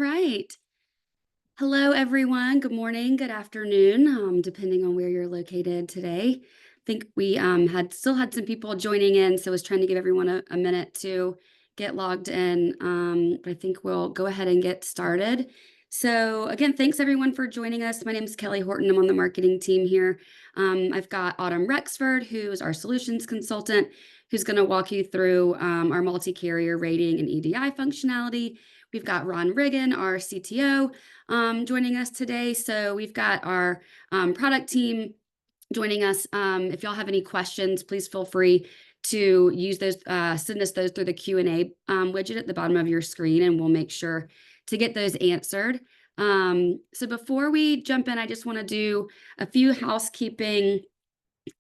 right. Hello, everyone. Good morning, good afternoon, depending on where you're located today. I think we had some people joining in, so I was trying to give everyone a minute to get logged in. But I think we'll go ahead and get started. So again, thanks everyone for joining us. My name is Kelly Horton. I'm on the marketing team here. I've got Autumn Rexford, who's our solutions consultant, who's going to walk you through our multi-carrier rating and EDI functionality. We've got Ron Riggin, our CTO, joining us today. So we've got our product team joining us. If y'all have any questions, please feel free to use those, send us those through the Q&A widget at the bottom of your screen, and we'll make sure to get those answered. So before we jump in, I just want to do a few housekeeping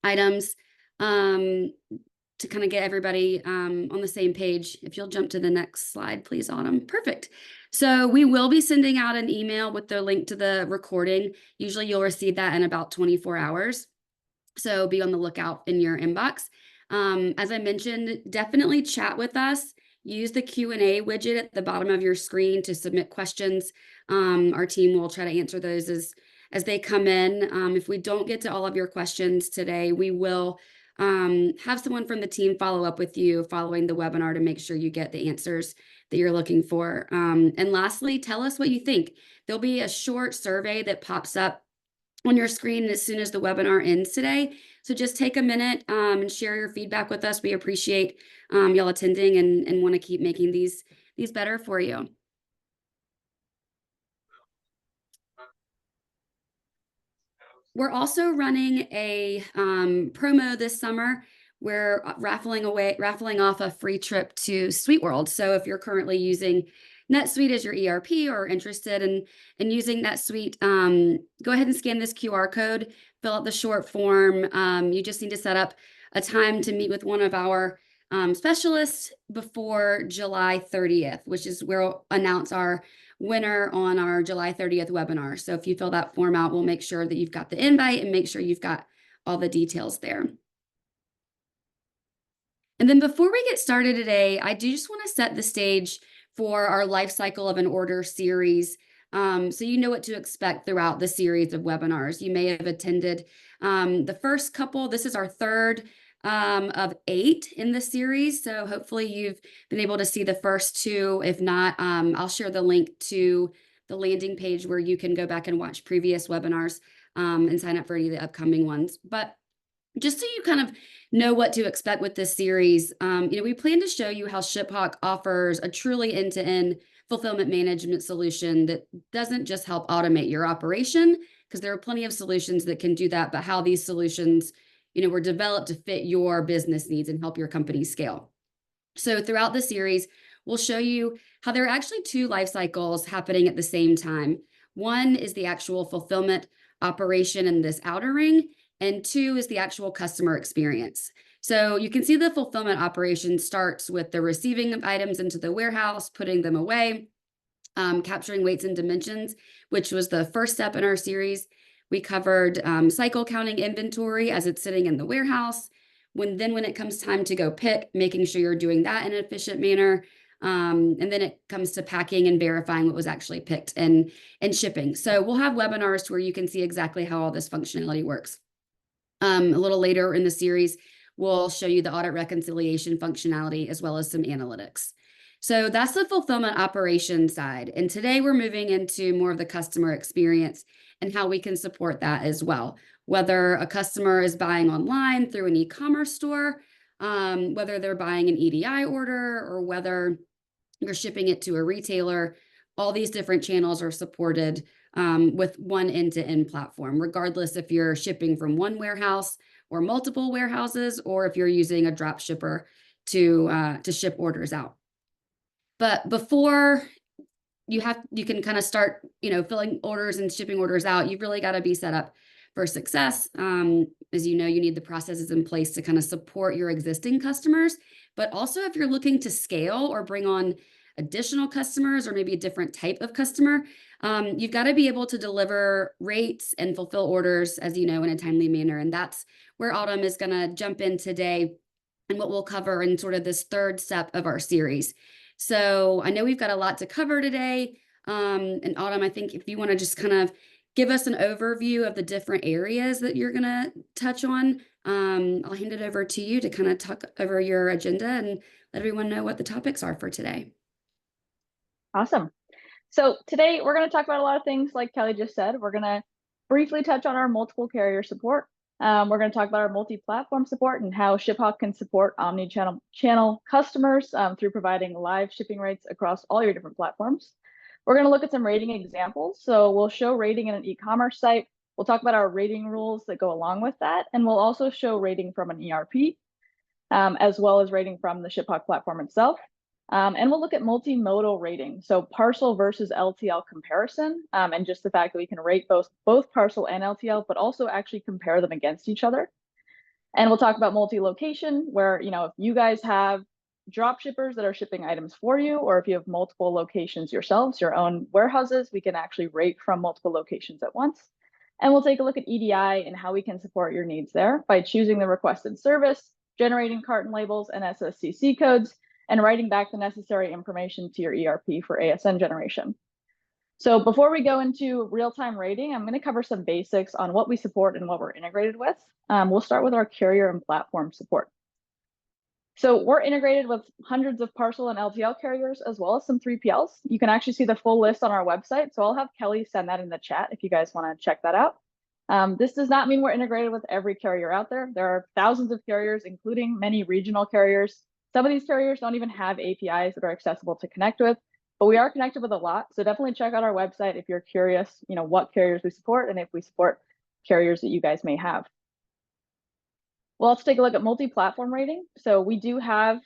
items to kind of get everybody on the same page. If you'll jump to the next slide, please, Autumn. Perfect. So we will be sending out an email with the link to the recording. Usually you'll receive that in about 24 hours. So be on the lookout in your inbox. As I mentioned, definitely chat with us. Use the Q&A widget at the bottom of your screen to submit questions. Our team will try to answer those as they come in. If we don't get to all of your questions today, we will have someone from the team follow up with you following the webinar to make sure you get the answers that you're looking for. And lastly, tell us what you think. There'll be a short survey that pops up on your screen as soon as the webinar ends today. So just take a minute and share your feedback with us. We appreciate y'all attending and want to keep making these better for you. We're also running a promo this summer. We're raffling off a free trip to SuiteWorld. So if you're currently using NetSuite as your ERP or interested in using NetSuite, go ahead and scan this QR code, fill out the short form. You just need to set up a time to meet with one of our specialists before July 30th, which is where we'll announce our winner on our July 30th webinar. So if you fill that form out, we'll make sure that you've got the invite and make sure you've got all the details there. And then before we get started today, I do just want to set the stage for our life cycle of an order series. So you know what to expect throughout the series of webinars. You may have attended the first couple. This is our third of 8 in the series. So hopefully you've been able to see the first 2. If not, I'll share the link to the landing page where you can go back and watch previous webinars and sign up for any of the upcoming ones. But just so you kind of know what to expect with this series, we plan to show you how ShipHawk offers a truly end-to-end fulfillment management solution that doesn't just help automate your operation, because there are plenty of solutions that can do that, but how these solutions were developed to fit your business needs and help your company scale. So throughout the series, we'll show you how there are actually 2 life cycles happening at the same time. One is the actual fulfillment operation in this outer ring, and 2 is the actual customer experience. So you can see the fulfillment operation starts with the receiving of items into the warehouse, putting them away, capturing weights and dimensions, which was the first step in our series. We covered cycle counting inventory as it's sitting in the warehouse. When it comes time to go pick, making sure you're doing that in an efficient manner. And then it comes to packing and verifying what was actually picked and shipping. So we'll have webinars where you can see exactly how all this functionality works. A little later in the series, we'll show you the audit reconciliation functionality as well as some analytics. So that's the fulfillment operation side. And today we're moving into more of the customer experience and how we can support that as well. Whether a customer is buying online through an e-commerce store, whether they're buying an EDI order, or whether you're shipping it to a retailer, all these different channels are supported with one end-to-end platform, regardless if you're shipping from one warehouse or multiple warehouses, or if you're using a drop shipper to ship orders out. But before you can kind of start, filling orders and shipping orders out, you've really got to be set up for success. As you know, you need the processes in place to kind of support your existing customers. But also if you're looking to scale or bring on additional customers or maybe a different type of customer, you've got to be able to deliver rates and fulfill orders, as you know, in a timely manner. And that's where Autumn is going to jump in today and what we'll cover in sort of this third step of our series. So I know we've got a lot to cover today. And Autumn, I think if you want to just kind of give us an overview of the different areas that you're going to touch on, I'll hand it over to you to kind of talk over your agenda and let everyone know what the topics are for today. Awesome. So today we're going to talk about a lot of things like Kelly just said. We're going to briefly touch on our multiple carrier support. We're going to talk about our multi-platform support and how ShipHawk can support omni-channel customers through providing live shipping rates across all your different platforms. We're going to look at some rating examples. So we'll show rating in an e-commerce site. We'll talk about our rating rules that go along with that. And we'll also show rating from an ERP, as well as rating from the ShipHawk platform itself. And we'll look at multimodal rating, so parcel versus LTL comparison, and just the fact that we can rate both parcel and LTL, but also actually compare them against each other. And we'll talk about multi-location, where if you guys have drop shippers that are shipping items for you, or if you have multiple locations yourselves, your own warehouses, we can actually rate from multiple locations at once. And we'll take a look at EDI and how we can support your needs there by choosing the requested service, generating carton labels and SSCC codes, and writing back the necessary information to your ERP for ASN generation. So before we go into real-time rating, I'm going to cover some basics on what we support and what we're integrated with. We'll start with our carrier and platform support. So we're integrated with hundreds of parcel and LTL carriers, as well as some 3PLs. You can actually see the full list on our website. So I'll have Kelly send that in the chat if you guys want to check that out. This does not mean we're integrated with every carrier out there. There are thousands of carriers, including many regional carriers. Some of these carriers don't even have APIs that are accessible to connect with, but we are connected with a lot. So definitely check out our website if you're curious, what carriers we support and if we support carriers that you guys may have. Well, let's take a look at multi-platform rating. So we do have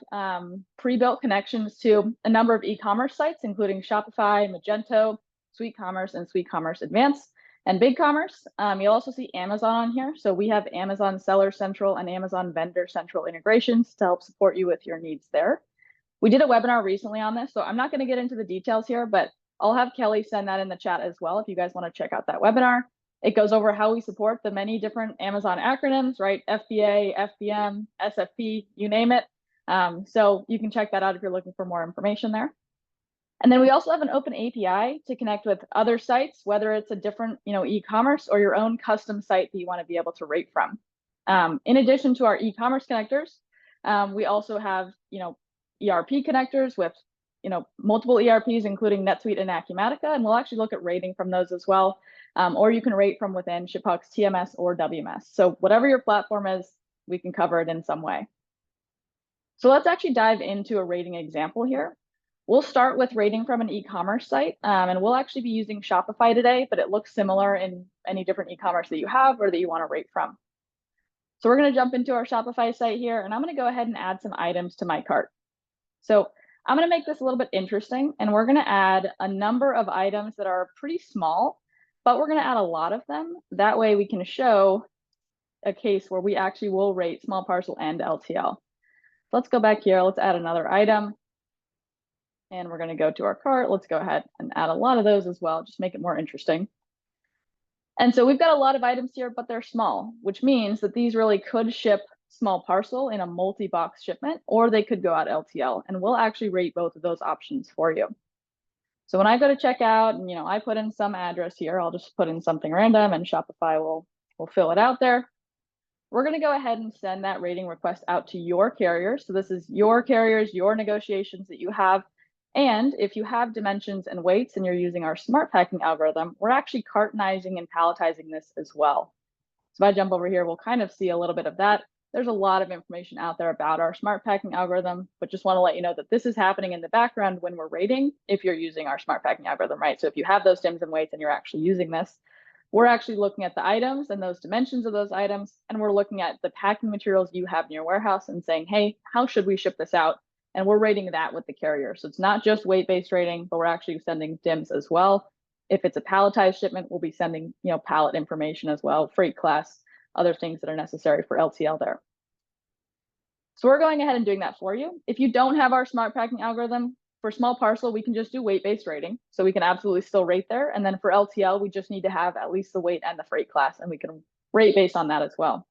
pre-built connections to a number of e-commerce sites, including Shopify, Magento, SweetCommerce, and SweetCommerce Advanced, and BigCommerce. You'll also see Amazon on here. So we have Amazon Seller Central and Amazon Vendor Central integrations to help support you with your needs there. We did a webinar recently on this, so I'm not going to get into the details here, but I'll have Kelly send that in the chat as well if you guys want to check out that webinar. It goes over how we support the many different Amazon acronyms, right? FBA, FBM, SFP, you name it. So you can check that out if you're looking for more information there. And then we also have an open API to connect with other sites, whether it's a different, e-commerce or your own custom site that you want to be able to rate from. In addition to our e-commerce connectors, we also have, ERP connectors with, multiple ERPs, including NetSuite and Acumatica, and we'll actually look at rating from those as well. Or you can rate from within ShipHawk's TMS or WMS. So whatever your platform is, we can cover it in some way. So let's actually dive into a rating example here. We'll start with rating from an e-commerce site, and we'll actually be using Shopify today, but it looks similar in any different e-commerce that you have or that you want to rate from. So we're going to jump into our Shopify site here, and I'm going to go ahead and add some items to my cart. So I'm going to make this a little bit interesting, and we're going to add a number of items that are pretty small, but we're going to add a lot of them. That way we can show a case where we actually will rate small parcel and LTL. Let's go back here. Let's add another item. And we're going to go to our cart. Let's go ahead and add a lot of those as well, just make it more interesting. And so we've got a lot of items here, but they're small, which means that these really could ship small parcel in a multi-box shipment, or they could go out LTL. And we'll actually rate both of those options for you. So when I go to checkout and, I put in some address here, I'll just put in something random and Shopify will fill it out there. We're going to go ahead and send that rating request out to your carrier. So this is your carriers, your negotiations that you have. And if you have dimensions and weights and you're using our smart packing algorithm, we're actually cartonizing and palletizing this as well. So if I jump over here, we'll kind of see a little bit of that. There's a lot of information out there about our smart packing algorithm, but just want to let you know that this is happening in the background when we're rating if you're using our smart packing algorithm, right? So if you have those dims and weights and you're actually using this, we're actually looking at the items and those dimensions of those items, and we're looking at the packing materials you have in your warehouse and saying, hey, how should we ship this out? And we're rating that with the carrier. So it's not just weight-based rating, but we're actually sending DIMs as well. If it's a palletized shipment, we'll be sending, pallet information as well, freight class, other things that are necessary for LTL there. So we're going ahead and doing that for you. If you don't have our smart packing algorithm, for small parcel, we can just do weight-based rating. So we can absolutely still rate there. And then for LTL, we just need to have at least the weight and the freight class, and we can rate based on that as well.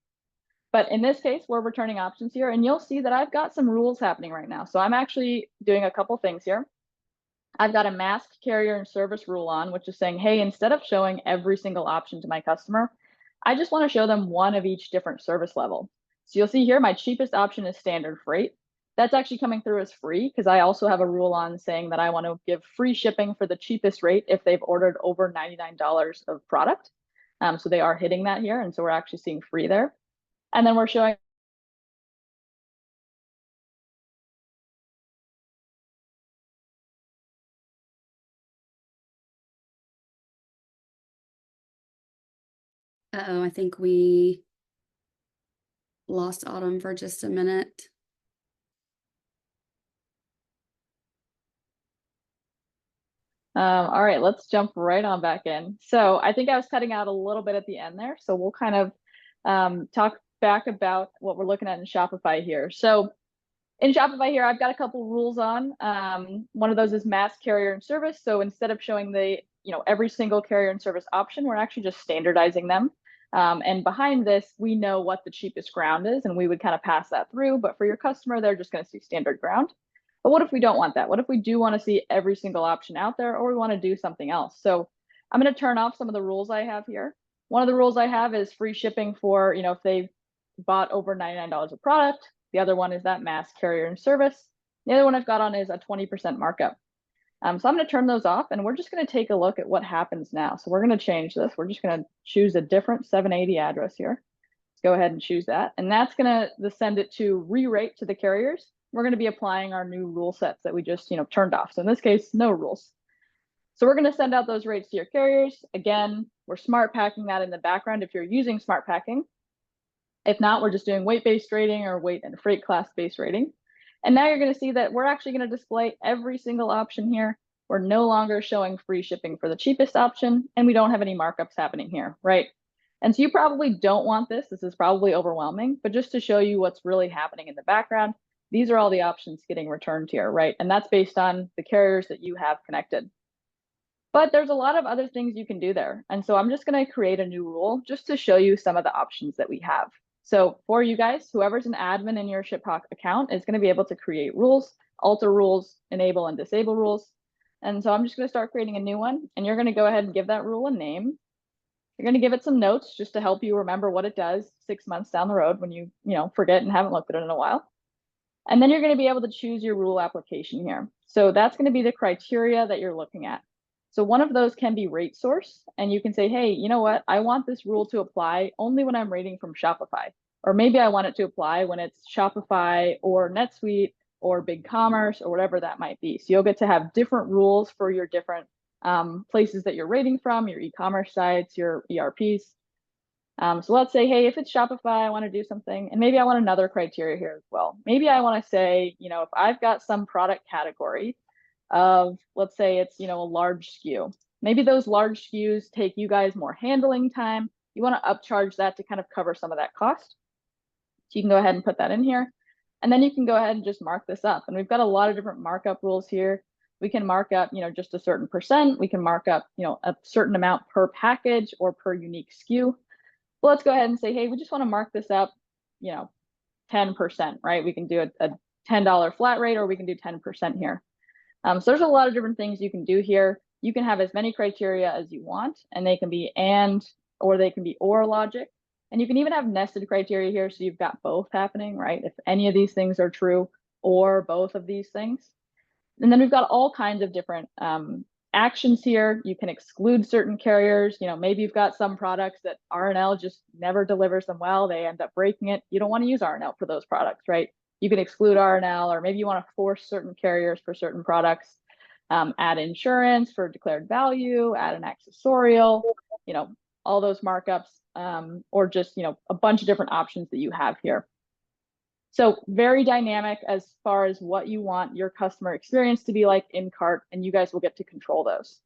But in this case, we're returning options here, and you'll see that I've got some rules happening right now. So I'm actually doing a couple things here. I've got a mask carrier and service rule on, which is saying, hey, instead of showing every single option to my customer, I just want to show them one of each different service level. So you'll see here, my cheapest option is standard freight. That's actually coming through as free because I also have a rule on saying that I want to give free shipping for the cheapest rate if they've ordered over $99 of product. So they are hitting that here. And so we're actually seeing free there. And then we're showing Uh-oh, I think we lost Autumn for just a minute. All right, let's jump right on back in. So I think I was cutting out a little bit at the end there. So we'll kind of talk back about what we're looking at in Shopify here. So in Shopify here, I've got a couple rules on. One of those is mass carrier and service. So instead of showing the, every single carrier and service option, we're actually just standardizing them. And behind this, we know what the cheapest ground is, and we would kind of pass that through. But for your customer, they're just going to see standard ground. But what if we don't want that? What if we do want to see every single option out there, or we want to do something else? So I'm going to turn off some of the rules I have here. One of the rules I have is free shipping for, if they've bought over $99 of product. The other one is that mass carrier and service. The other one I've got on is a 20% markup. So I'm going to turn those off, and we're just going to take a look at what happens now. So we're going to change this. We're just going to choose a different 780 address here. Let's go ahead and choose that. And that's going to send it to re-rate to the carriers. We're going to be applying our new rule sets that we just turned off. So in this case, no rules. So we're going to send out those rates to your carriers. Again, we're smart packing that in the background if you're using smart packing. If not, we're just doing weight-based rating or weight and freight class-based rating. And now you're going to see that we're actually going to display every single option here. We're no longer showing free shipping for the cheapest option, and we don't have any markups happening here, right? And so you probably don't want this. This is probably overwhelming, but just to show you what's really happening in the background, these are all the options getting returned here, right? And that's based on the carriers that you have connected. But there's a lot of other things you can do there. And so I'm just going to create a new rule just to show you some of the options that we have. So for you guys, whoever's an admin in your ShipHawk account is going to be able to create rules, alter rules, enable and disable rules. And so I'm just going to start creating a new one, and you're going to go ahead and give that rule a name. You're going to give it some notes just to help you remember what it does 6 months down the road when you forget and haven't looked at it in a while. And then you're going to be able to choose your rule application here. So that's going to be the criteria that you're looking at. So one of those can be rate source, and you can say, hey, you know what? I want this rule to apply only when I'm rating from Shopify, or maybe I want it to apply when it's Shopify or NetSuite or BigCommerce or whatever that might be. So you'll get to have different rules for your different places that you're rating from, your e-commerce sites, your ERPs. So let's say, hey, if it's Shopify, I want to do something, and maybe I want another criteria here as well. Maybe I want to say, if I've got some product category of, let's say it's, a large SKU. Maybe those large SKUs take you guys more handling time. You want to upcharge that to kind of cover some of that cost. So you can go ahead and put that in here. And then you can go ahead and just mark this up. And we've got a lot of different markup rules here. We can mark up, just a certain percent. We can mark up, a certain amount per package or per unique SKU. Well, let's go ahead and say, hey, we just want to mark this up, 10%, right? We can do a $10 flat rate, or we can do 10% here. So there's a lot of different things you can do here. You can have as many criteria as you want, and they can be and, or they can be or logic. And you can even have nested criteria here, so you've got both happening, right? If any of these things are true or both of these things. And then we've got all kinds of different actions here. You can exclude certain carriers. Maybe you've got some products that RNL just never delivers them well. They end up breaking it. You don't want to use RNL for those products, right? You can exclude RNL, or maybe you want to force certain carriers for certain products, add insurance for declared value, add an accessorial, all those markups, or just, a bunch of different options that you have here. So very dynamic as far as what you want your customer experience to be like in cart, and you guys will get to control those.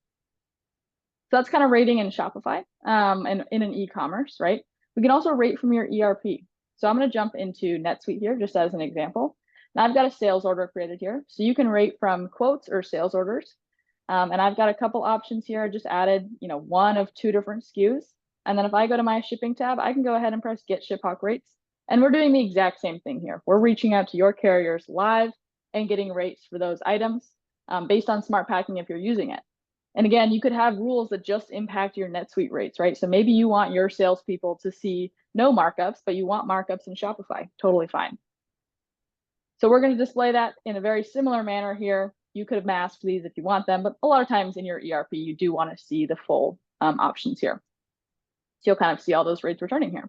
So that's kind of rating in Shopify and in an e-commerce, right? We can also rate from your ERP. So I'm going to jump into NetSuite here just as an example. Now I've got a sales order created here. So you can rate from quotes or sales orders. And I've got a couple options here. I just added, one of 2 different SKUs. And then if I go to my shipping tab, I can go ahead and press Get ShipHawk Rates. And we're doing the exact same thing here. We're reaching out to your carriers live and getting rates for those items. based on smart packing if you're using it. And again, you could have rules that just impact your NetSuite rates, right? So maybe you want your salespeople to see no markups, but you want markups in Shopify. Totally fine. So we're going to display that in a very similar manner here. You could have masked these if you want them, but a lot of times in your ERP, you do want to see the full options here. So you'll kind of see all those rates returning here.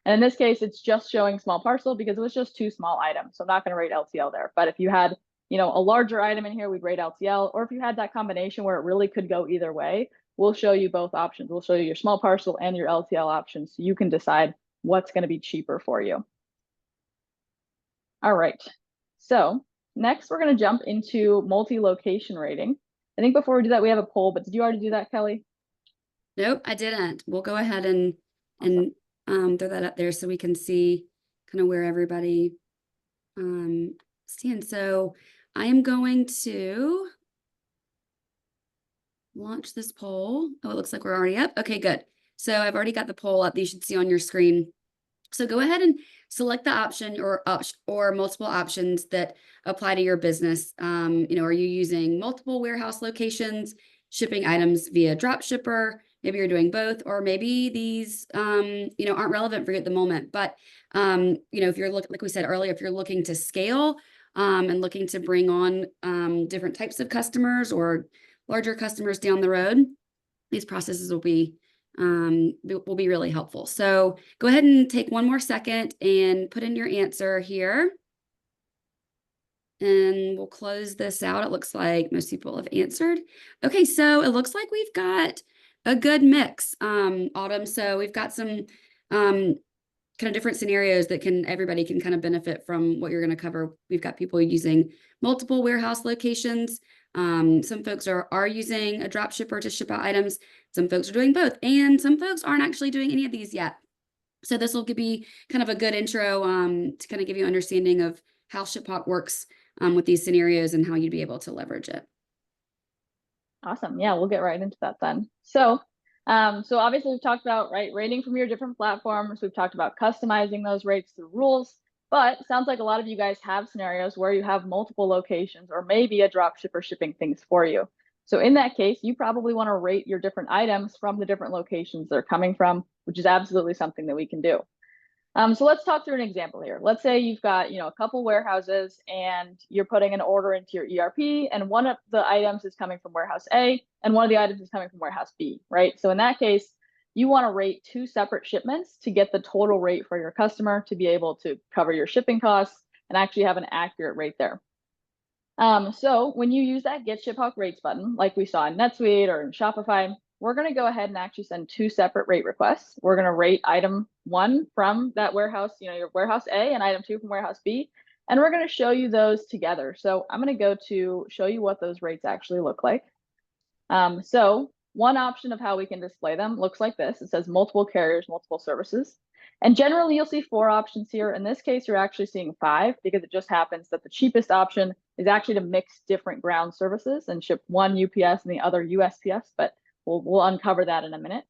And in this case, it's just showing small parcel because it was just 2 small items. So I'm not going to rate LTL there. But if you had, a larger item in here, we'd rate LTL. Or if you had that combination where it really could go either way, we'll show you both options. We'll show you your small parcel and your LTL options so you can decide what's going to be cheaper for you. All right. So next, we're going to jump into multi-location rating. I think before we do that, we have a poll, but did you already do that, Kelly? Nope, I didn't. We'll go ahead and throw that up there so we can see kind of where everybody stands. So I am going to launch this poll. Oh, it looks like we're already up. Okay, good. So I've already got the poll up that you should see on your screen. So go ahead and select the option or multiple options that apply to your business. Are you using multiple warehouse locations, shipping items via drop shipper? Maybe you're doing both, or maybe these, aren't relevant for you at the moment. But, if you're like we said earlier, if you're looking to scale and looking to bring on different types of customers or larger customers down the road, these processes will be really helpful. So go ahead and take one more second and put in your answer here. And we'll close this out. It looks like most people have answered. Okay, so it looks like we've got a good mix, Autumn. So we've got some kind of different scenarios that everybody can kind of benefit from what you're going to cover. We've got people using multiple warehouse locations. Some folks are using a drop shipper to ship out items. Some folks are doing both, and some folks aren't actually doing any of these yet. So this will be kind of a good intro to kind of give you an understanding of how ShipHawk works with these scenarios and how you'd be able to leverage it. Awesome. Yeah, we'll get right into that then. So obviously we've talked about rating from your different platforms. We've talked about customizing those rates through rules, but it sounds like a lot of you guys have scenarios where you have multiple locations or maybe a drop shipper shipping things for you. So in that case, you probably want to rate your different items from the different locations they're coming from, which is absolutely something that we can do. So let's talk through an example here. Let's say you've got, a couple warehouses and you're putting an order into your ERP, and one of the items is coming from warehouse A and one of the items is coming from warehouse B, right? So in that case, you want to rate 2 separate shipments to get the total rate for your customer to be able to cover your shipping costs and actually have an accurate rate there. So when you use that Get ShipHawk Rates button, like we saw in NetSuite or in Shopify, we're going to go ahead and actually send 2 separate rate requests. We're going to rate item 1 from that warehouse, your warehouse A, and item 2 from warehouse B. And we're going to show you those together. So I'm going to go to show you what those rates actually look like. So one option of how we can display them looks like this. It says multiple carriers, multiple services. And generally you'll see 4 options here. In this case, you're actually seeing 5 because it just happens that the cheapest option is actually to mix different ground services and ship one UPS and the other USPS, but we'll uncover that in a minute.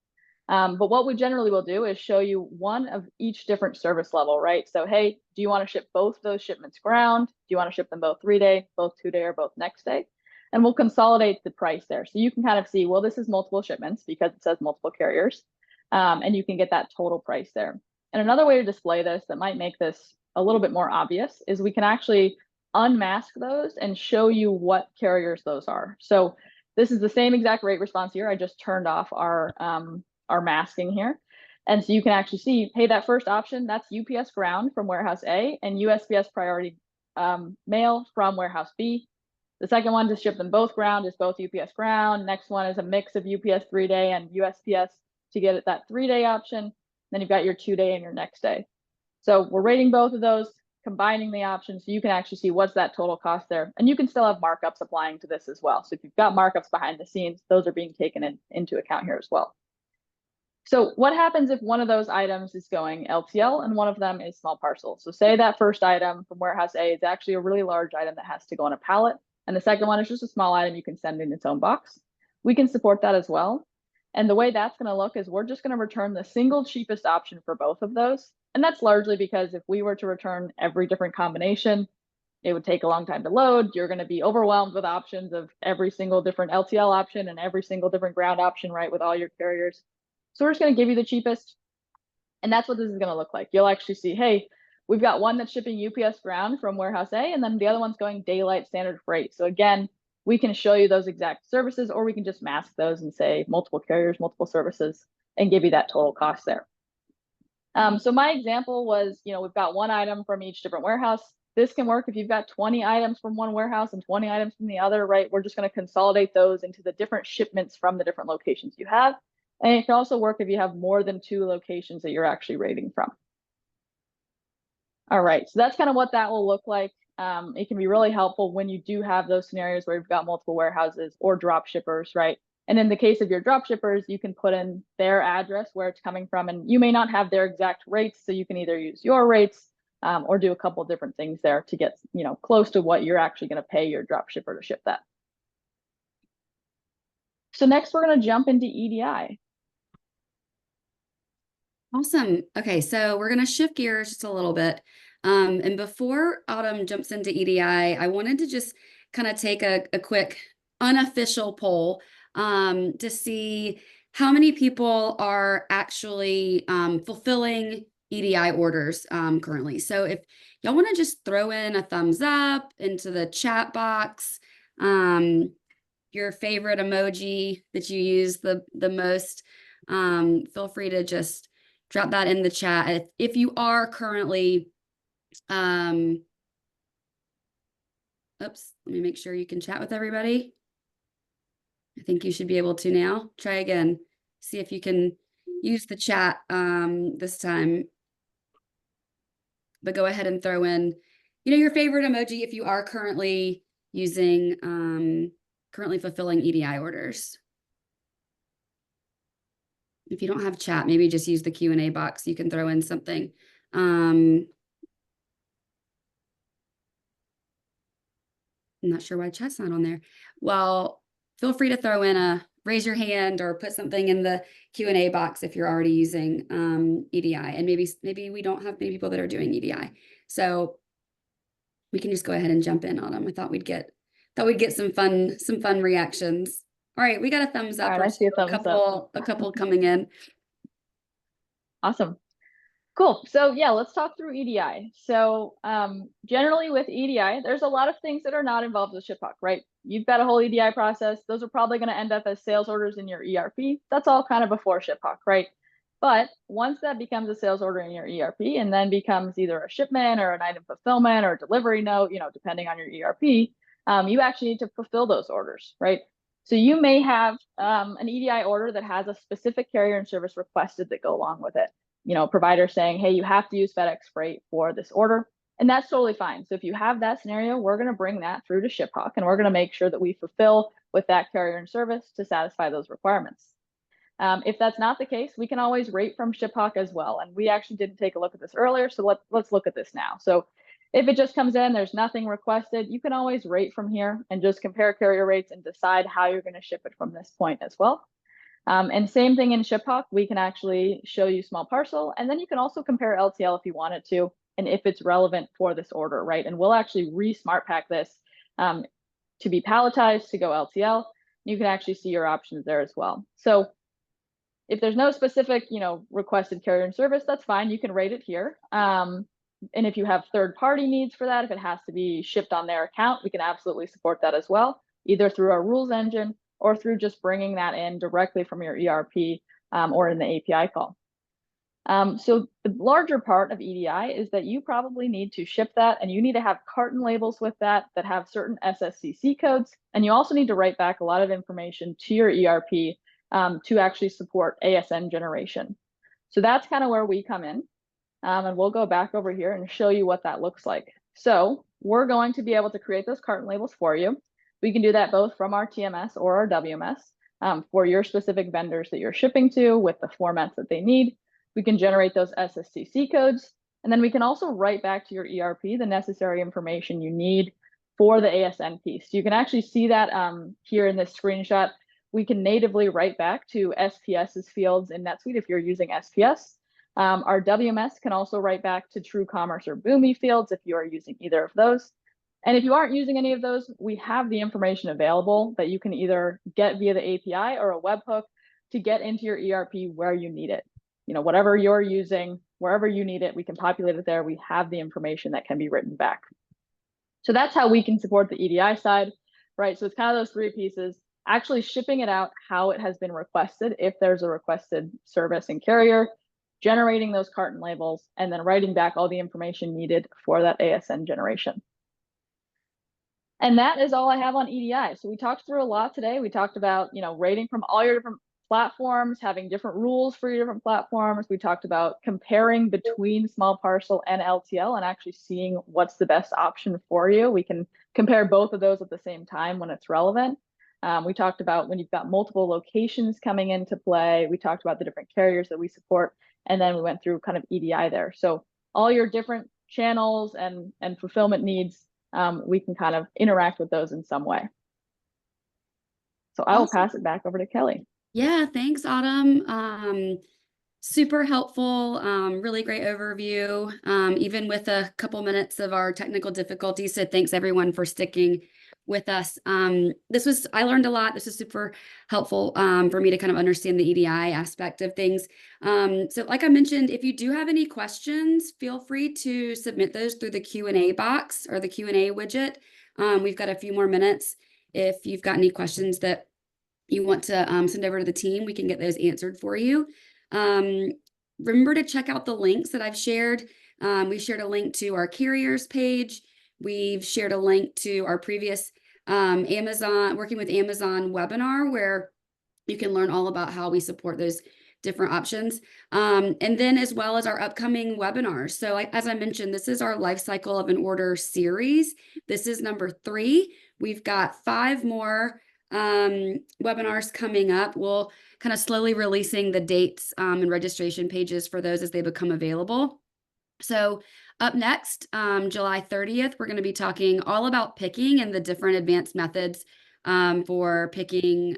But what we generally will do is show you one of each different service level, right? So, hey, do you want to ship both those shipments ground? Do you want to ship them both 3-day, both 2-day, or both next day? And we'll consolidate the price there. So you can kind of see, well, this is multiple shipments because it says multiple carriers. And you can get that total price there. And another way to display this that might make this a little bit more obvious is we can actually unmask those and show you what carriers those are. So this is the same exact rate response here. I just turned off our masking here. And so you can actually see, hey, that first option, that's UPS ground from warehouse A and USPS priority mail from warehouse B. The second one to ship them both ground is both UPS ground. Next one is a mix of UPS 3-day and USPS to get that 3-day option. Then you've got your 2-day and your next day. So we're rating both of those, combining the options so you can actually see what's that total cost there. And you can still have markups applying to this as well. So if you've got markups behind the scenes, those are being taken into account here as well. So what happens if one of those items is going LTL and one of them is small parcel? So say that first item from warehouse A is actually a really large item that has to go on a pallet. And the second one is just a small item you can send in its own box. We can support that as well. And the way that's going to look is we're just going to return the single cheapest option for both of those. And that's largely because if we were to return every different combination, it would take a long time to load. You're going to be overwhelmed with options of every single different LTL option and every single different ground option, right, with all your carriers. So we're just going to give you the cheapest. And that's what this is going to look like. You'll actually see, hey, we've got one that's shipping UPS ground from warehouse A, and then the other one's going daylight standard freight. So again, we can show you those exact services, or we can just mask those and say multiple carriers, multiple services, and give you that total cost there. So my example was, we've got one item from each different warehouse. This can work if you've got 20 items from one warehouse and 20 items from the other, right? We're just going to consolidate those into the different shipments from the different locations you have. And it can also work if you have more than 2 locations that you're actually rating from. All right, so that's kind of what that will look like. It can be really helpful when you do have those scenarios where you've got multiple warehouses or drop shippers, right? And in the case of your drop shippers, you can put in their address where it's coming from, and you may not have their exact rates, so you can either use your rates or do a couple of different things there to get close to what you're actually going to pay your drop shipper to ship that. So next, we're going to jump into EDI. Awesome. Okay, so we're going to shift gears just a little bit. And before Autumn jumps into EDI, I wanted to just kind of take a quick unofficial poll to see how many people are actually fulfilling EDI orders currently. So if y'all want to just throw in a thumbs up into the chat box, your favorite emoji that you use the most, feel free to just drop that in the chat. If you are currently, oops, let me make sure you can chat with everybody. I think you should be able to now. Try again. See if you can use the chat this time. But go ahead and throw in, your favorite emoji if you are currently using, currently fulfilling EDI orders. If you don't have chat, maybe just use the Q&A box. You can throw in something. I'm not sure why chat's not on there. Well, feel free to throw in raise your hand or put something in the Q&A box if you're already using EDI. And maybe we don't have many people that are doing EDI. So we can just go ahead and jump in on them. I thought we'd get some fun reactions. All right, we got a thumbs up. All right, I see a thumbs up. A couple coming in. Awesome. Cool. So yeah, let's talk through EDI. So generally with EDI, there's a lot of things that are not involved with ShipHawk, right? You've got a whole EDI process. Those are probably going to end up as sales orders in your ERP. That's all kind of before ShipHawk, right? But once that becomes a sales order in your ERP and then becomes either a shipment or an item fulfillment or a delivery note, depending on your ERP, you actually need to fulfill those orders, right? So you may have an EDI order that has a specific carrier and service requested that go along with it. Provider saying, hey, you have to use FedEx Freight for this order. And that's totally fine. So if you have that scenario, we're going to bring that through to ShipHawk, and we're going to make sure that we fulfill with that carrier and service to satisfy those requirements. If that's not the case, we can always rate from ShipHawk as well. And we actually didn't take a look at this earlier, so let's look at this now. So if it just comes in, there's nothing requested, you can always rate from here and just compare carrier rates and decide how you're going to ship it from this point as well. And same thing in ShipHawk, we can actually show you small parcel, and then you can also compare LTL if you wanted to, and if it's relevant for this order, right? And we'll actually re-smart pack this to be palletized to go LTL. You can actually see your options there as well. So if there's no specific, requested carrier and service, that's fine. You can rate it here. And if you have third-party needs for that, if it has to be shipped on their account, we can absolutely support that as well, either through our rules engine or through just bringing that in directly from your ERP or in the API call. So the larger part of EDI is that you probably need to ship that, and you need to have carton labels with that have certain SSCC codes. And you also need to write back a lot of information to your ERP to actually support ASN generation. So that's kind of where we come in. And we'll go back over here and show you what that looks like. So we're going to be able to create those carton labels for you. We can do that both from our TMS or our WMS for your specific vendors that you're shipping to with the formats that they need. We can generate those SSCC codes, and then we can also write back to your ERP the necessary information you need for the ASN piece. So you can actually see that here in this screenshot. We can natively write back to SPS's fields in NetSuite if you're using SPS. Our WMS can also write back to TrueCommerce or Boomi fields if you are using either of those. And if you aren't using any of those, we have the information available that you can either get via the API or a webhook to get into your ERP where you need it. Whatever you're using, wherever you need it, we can populate it there. We have the information that can be written back. So that's how we can support the EDI side, right? So it's kind of those three pieces, actually shipping it out how it has been requested, if there's a requested service and carrier, generating those carton labels, and then writing back all the information needed for that ASN generation. And that is all I have on EDI. So we talked through a lot today. We talked about, rating from all your different platforms, having different rules for your different platforms. We talked about comparing between small parcel and LTL and actually seeing what's the best option for you. We can compare both of those at the same time when it's relevant. We talked about when you've got multiple locations coming into play. We talked about the different carriers that we support. And then we went through kind of EDI there. So all your different channels and fulfillment needs, we can kind of interact with those in some way. So I will pass it back over to Kelly. Yeah, thanks, Autumn. Super helpful, really great overview, even with a couple minutes of our technical difficulties. So thanks everyone for sticking with us. I learned a lot. This is super helpful for me to kind of understand the EDI aspect of things. So like I mentioned, if you do have any questions, feel free to submit those through the Q&A box or the Q&A widget. We've got a few more minutes. If you've got any questions that you want to send over to the team, we can get those answered for you. Remember to check out the links that I've shared. We shared a link to our carriers page. We've shared a link to our previous Amazon, working with Amazon webinar, where you can learn all about how we support those different options. And then as well as our upcoming webinars. So as I mentioned, this is our life cycle of an order series. This is number 3. We've got 5 more webinars coming up. We'll kind of slowly releasing the dates and registration pages for those as they become available. So up next, July 30th, we're going to be talking all about picking and the different advanced methods for picking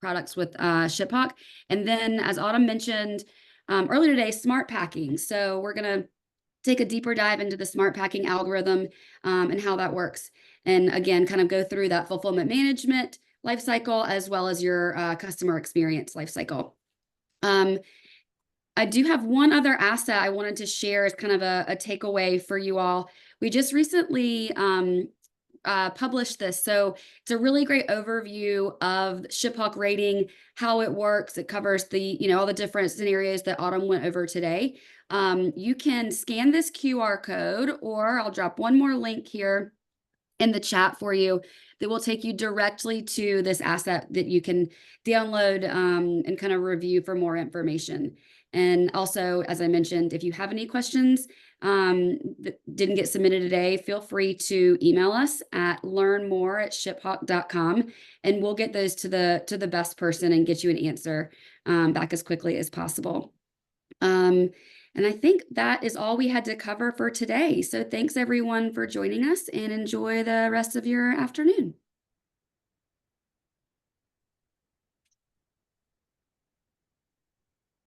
products with ShipHawk. And then, as Autumn mentioned earlier today, smart packing. So we're going to take a deeper dive into the smart packing algorithm and how that works. And again, kind of go through that fulfillment management lifecycle as well as your customer experience lifecycle. I do have one other asset I wanted to share as kind of a takeaway for you all. We just recently published this. So it's a really great overview of ShipHawk rating, how it works. It covers the, all the different scenarios that Autumn went over today. You can scan this QR code, or I'll drop one more link here in the chat for you that will take you directly to this asset that you can download and kind of review for more information. And also, as I mentioned, if you have any questions that didn't get submitted today, feel free to email us at learnmore@shiphawk.com, and we'll get those to the best person and get you an answer back as quickly as possible. And I think that is all we had to cover for today. So thanks everyone for joining us, and enjoy the rest of your afternoon.